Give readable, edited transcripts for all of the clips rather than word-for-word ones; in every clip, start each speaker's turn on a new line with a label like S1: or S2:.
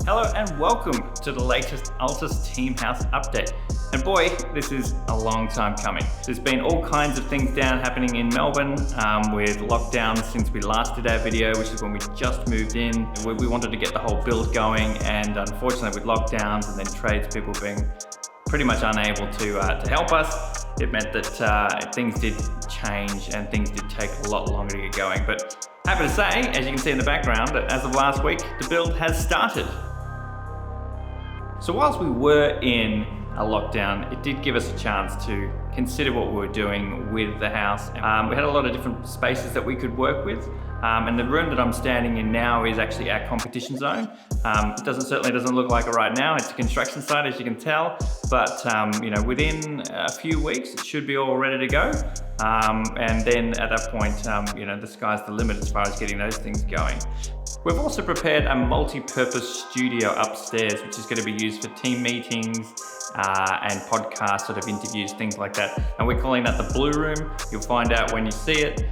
S1: Hello and welcome to the latest Altus Team House update. And boy, this is a long time coming. There's been all kinds of things happening in Melbourne with lockdowns since we last did our video, which is when we just moved in. We wanted to get the whole build going, and unfortunately with lockdowns and then tradespeople being pretty much unable to help us, it meant that things did change and things did take a lot longer to get going. But happy to say, as you can see in the background, that as of last week, the build has started. So whilst we were in a lockdown, it did give us a chance to consider what we were doing with the house. We had a lot of different spaces that we could work with. And the room that I'm standing in now is actually our competition zone. It certainly doesn't look like it right now. It's a construction site, as you can tell, but within a few weeks, it should be all ready to go. And then at that point, the sky's the limit as far as getting those things going. We've also prepared a multi-purpose studio upstairs, which is going to be used for team meetings and podcast sort of interviews, things like that. And we're calling that the Blue Room. You'll find out when you see it,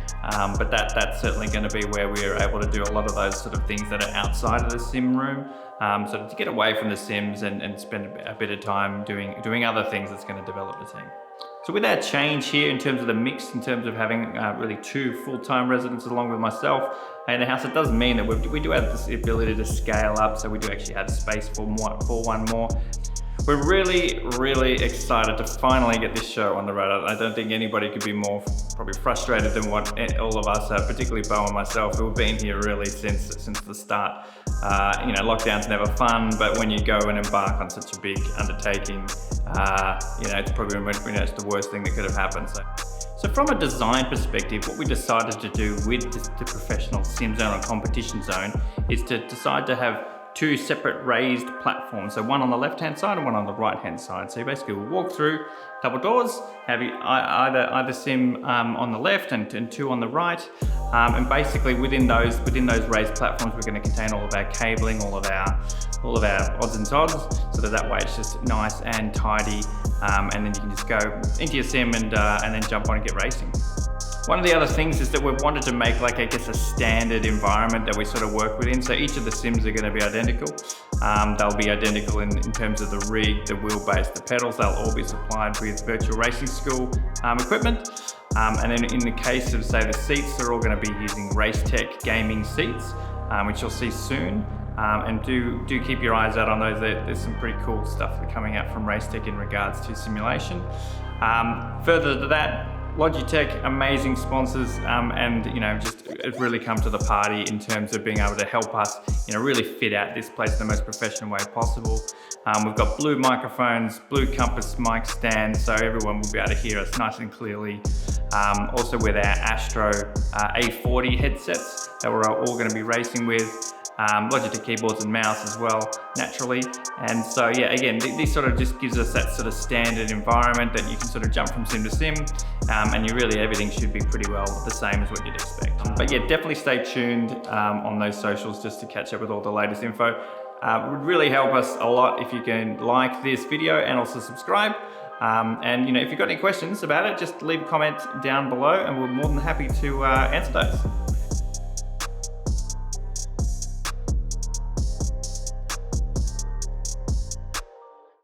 S1: but that's certainly going to be where we're able to do a lot of those sort of things that are outside of the sim room. So to get away from the sims and spend a bit of time doing other things that's going to develop the team. So with our change here in terms of the mix, in terms of having really two full-time residents along with myself in the house, it does mean that we do have this ability to scale up, so we do actually have space for one more. We're really, really excited to finally get this show on the road. I don't think anybody could be more probably frustrated than what all of us, particularly Bo and myself, who have been here really since the start. Lockdown's never fun, but when you go and embark on such a big undertaking, it's probably it's the worst thing that could have happened. So from a design perspective, what we decided to do with the professional sim zone or competition zone is to decide to have two separate raised platforms. So one on the left-hand side and one on the right-hand side. So you basically will walk through double doors, have either sim on the left and two on the right. And basically within those raised platforms, we're going to contain all of our cabling, all of our odds and sods, so that way it's just nice and tidy. And then you can just go into your sim and then jump on and get racing. One of the other things is that we've wanted to make a standard environment that we sort of work within. So each of the sims are going to be identical. They'll be identical in terms of the rig, the wheelbase, the pedals. They'll all be supplied with virtual racing school equipment. And then in the case of, say, the seats, they're all going to be using RaceTech gaming seats, which you'll see soon. And do keep your eyes out on those. There's some pretty cool stuff coming out from RaceTech in regards to simulation. Further to that, Logitech, amazing sponsors, and just really come to the party in terms of being able to help us, really fit out this place in the most professional way possible. We've got blue microphones, blue compass mic stand, so everyone will be able to hear us nice and clearly. Also with our Astro A40 headsets that we're all going to be racing with. Logitech keyboards and mouse as well, naturally. And so yeah, again, this sort of just gives us that sort of standard environment that you can sort of jump from sim to sim, and everything should be pretty well the same as what you'd expect. But yeah, definitely stay tuned on those socials just to catch up with all the latest info. It would really help us a lot if you can like this video and also subscribe. And if you've got any questions about it, just leave a comment down below and we're more than happy to answer those.